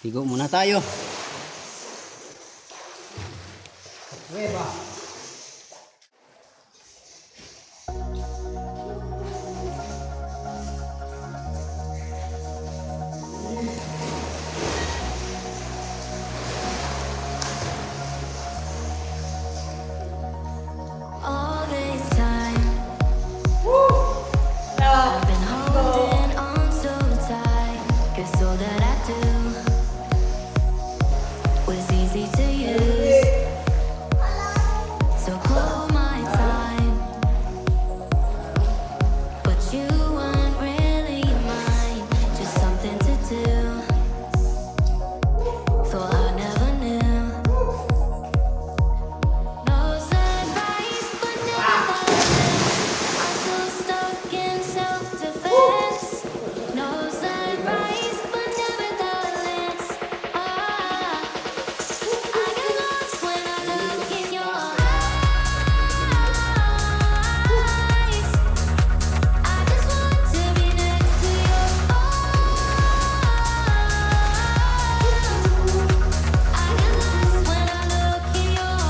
Ligo muna tayo. Weba. All this time, I've been holding on so tight, 'cause all that I do was easy to use. So call my time, but you weren't really mine, just something to do. Thought I never knew. No sunrise, but nevertheless, I'm so stuck in self-defense. No sunrise, but nevertheless, I get lost when I look in your eyes. I just want to be next to your I get lost when I look in your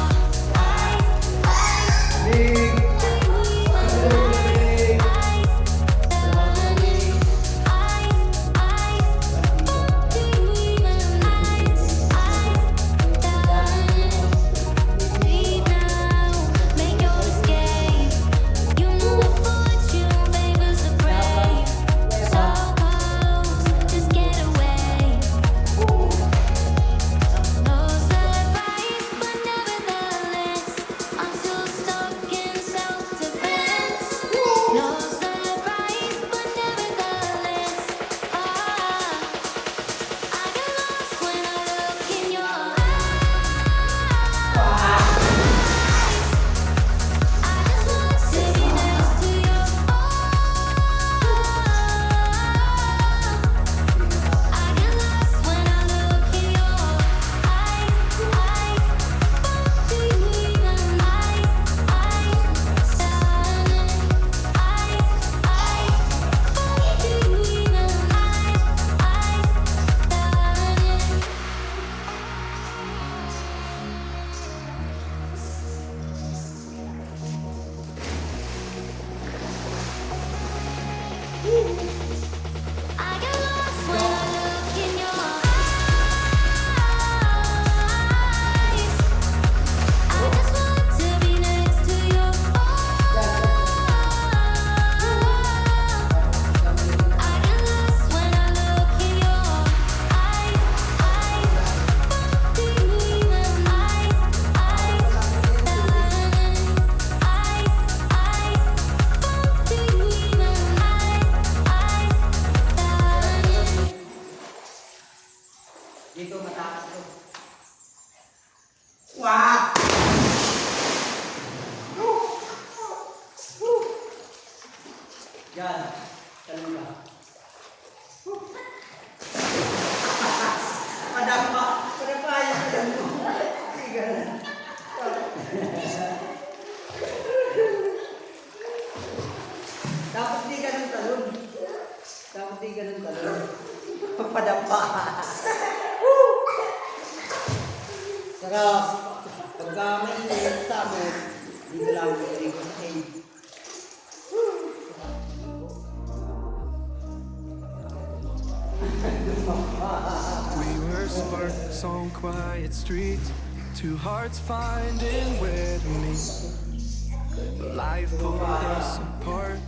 Leave now, make your escape. You know the fortune favors the brave. So close, just get away. No sunrise, but nevertheless, I'm still stuck in self-defense. No sunrise, but nevertheless, I get lost when I look in your I get lost when I look in your eyes. I just want to be next to your I get lost when I look in your Dito mataas to. Wah! Yan. Talong ka. Padapa. Padapa yan. Sige na. Dapat di ka ng talon. Dapat di ka ng talon. Padapa. Sarap. Pagka mainit sa amin, dito lang galing ko sa cave. We were sparks on quiet streets, two hearts finding where to meet. Life pulled us apart,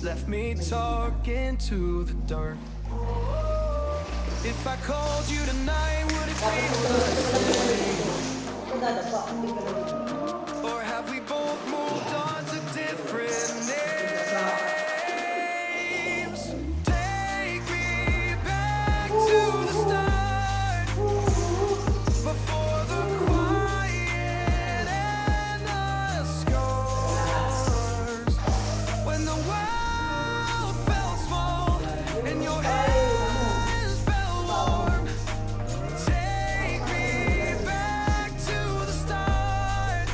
left me talking to the dark. If I called you tonight, would it feel the same? Or have we both moved on to different names? Take me back to the start, before the quiet and the scars. When the world felt small and your hands felt warm. Take me back to the start.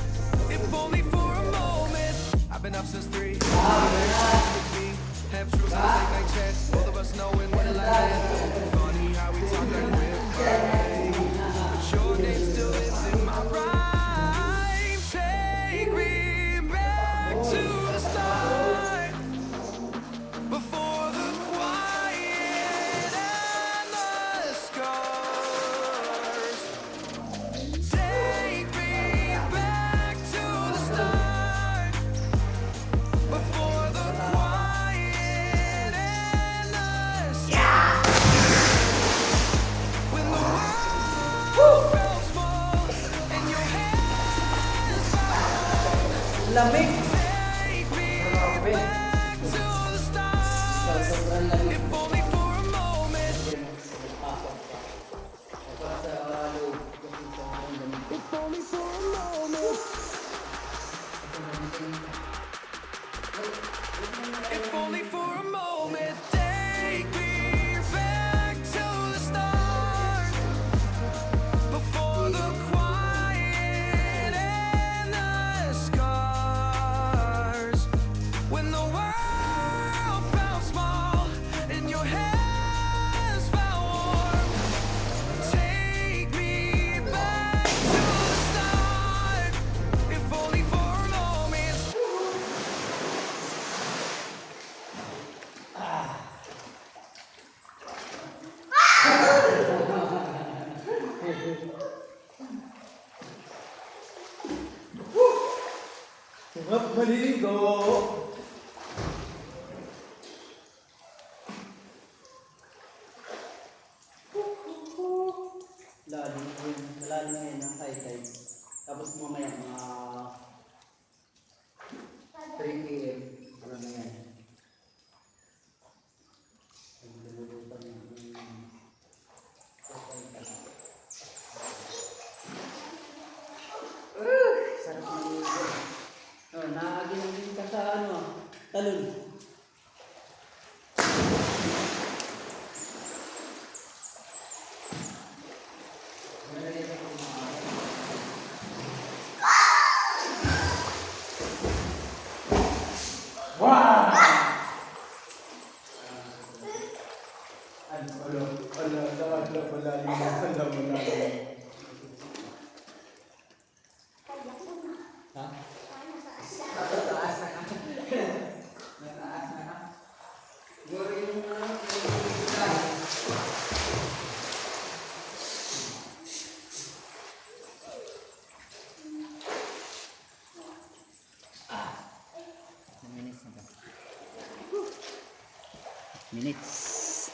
maligo. Lalim yun. Malalim yun ang high tide. Tapos mamaya mga 3 p.m. Ano na yan? Naglulutan na sarap maligo. Oh, nakaginagin ka sa ano, talon. Minutes.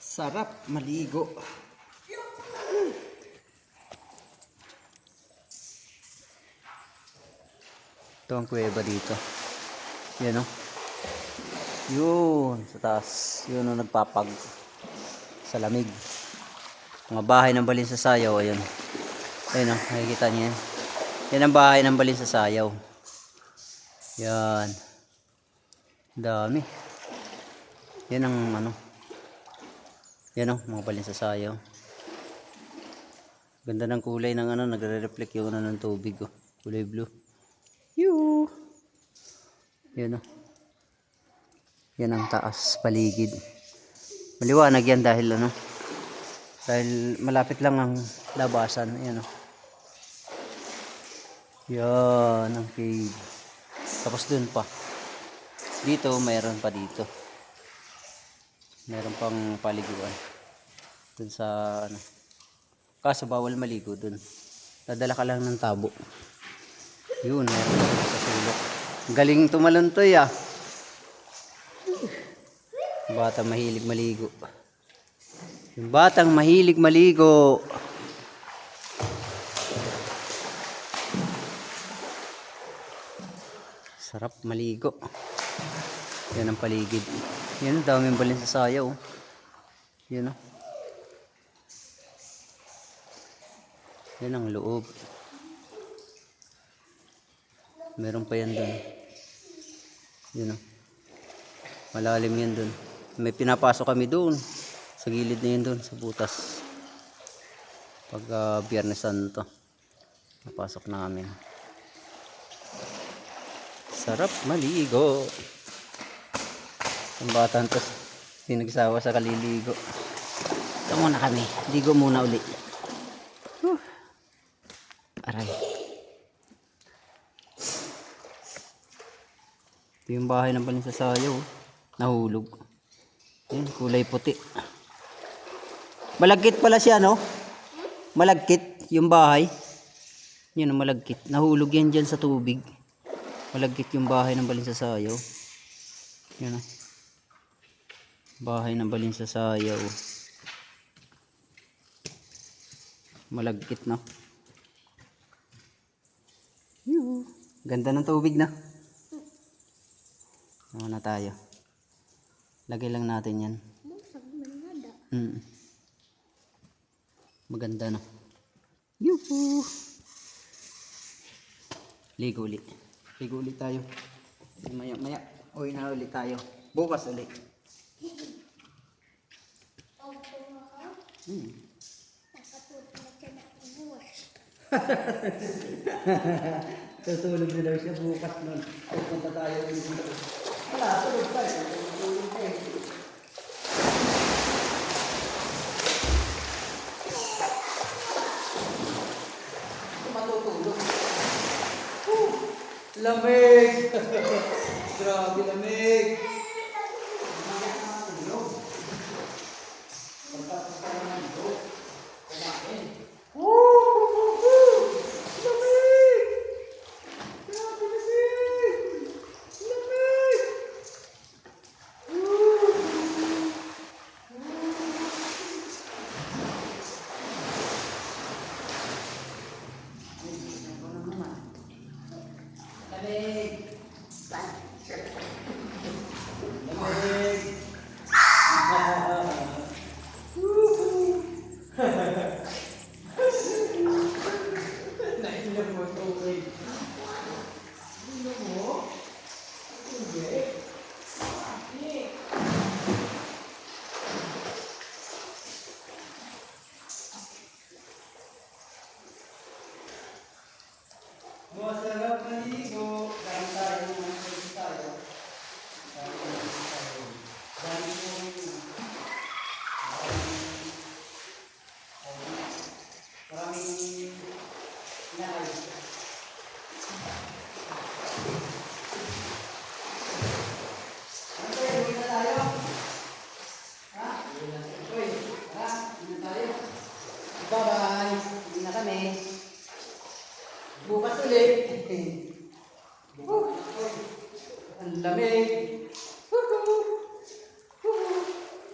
Sarap maligo. Ito ang kuweba dito. Yan o. Yun sa taas. Yun o nagpapag sa lamig. Mga bahay ng Balin sa Sayaw. Ayun. Ayun o. Nakikita niyo yan. Yan ang bahay ng Balin sa Sayaw. Yan. Dami. Yan ang ano. Yan o, mga Balin sa Sayaw. Ganda ng kulay ng ano, nagre-reflect yung ano ng tubig o. Kulay blue. Yoo. Yan o. Yan ang taas, paligid. Maliwanag yan dahil ano. Dahil malapit lang ang labasan. Yan o. Yan ang cave. Tapos dun pa. Dito, mayroon pa dito. Mayroon pang paliguan. Dun sa ano. Kaso bawal maligo dun. Dadala ka lang ng tabo. Yun, mayroon pa sa sulok. Galing tumaluntoy ah. Batang mahilig maligo. Yung batang mahilig maligo. Sarap maligo. Yan ang paligid. Yan ang daming Balin sa Sayaw. Yan o. Yan ang loob. Meron pa yan dun. Yan o. Malalim yan dun. May pinapasok kami dun. Sa gilid na yan dun. Sa butas. Pag Biyernes Santo. Napasok namin. Sarap maligo. Ang bata to, hindi nagsawa sa kaliligo. Ito muna kami. Ligo muna uli. Aray. Ito yung bahay ng Balin sa Sayaw. Nahulog. Yan, kulay puti. Malagkit pala siya, no? Malagkit yung bahay. Yan ang malagkit. Nahulog yan dyan sa tubig. Malagkit yung bahay ng Balin sa Sayaw. Yan o. Bahay ng Balin sa Sayaw. Malagkit na. Yuhu. Ganda ng tubig na. Ano na tayo. Lagay lang natin yan. Maganda na. Yuhu. Ligo ulit. Ligo ulit tayo. Maya maya. Uwi na ulit tayo. Bukas ulit. Tutulog na daw siya bukas nun. Pupunta tayo ulit. Wala, tulog tayo. Tutulog tayo. Matutulog. Lamig! Grabe lamig!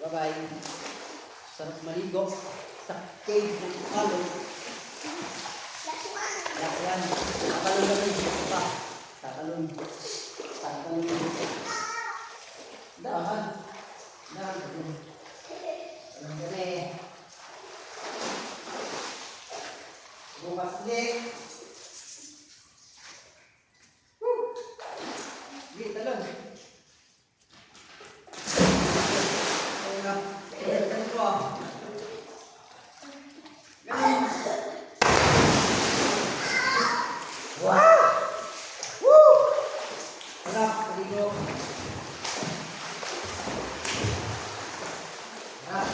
Bye-bye. Sarap maligo sa cave ng Alo. Yan. Tatalon na rin dito pa. Tatalon. Dahan. Alam ka na eh. Bukas ulit. Sige, talon. Ayun na. Talon ko ah. Ganun. Wow! Woo! Harap, maligo. Harap.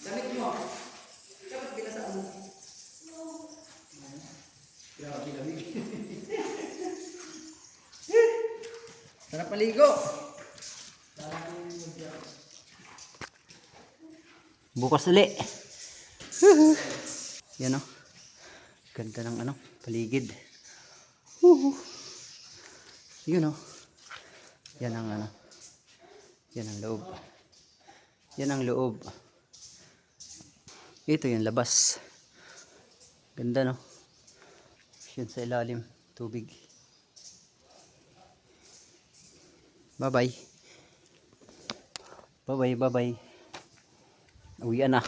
Damit mo. Dapat binasaan mo. Grabe lamig. Sarap maligo. Bukas uli. Yan o. Ganda ng ano, paligid. Yun o. Yan ang ano. Yan ang loob. Yan ang loob. Ito yung labas. Ganda no. Yun sa ilalim. Tubig. Bye bye. Bye bye. Uwian na.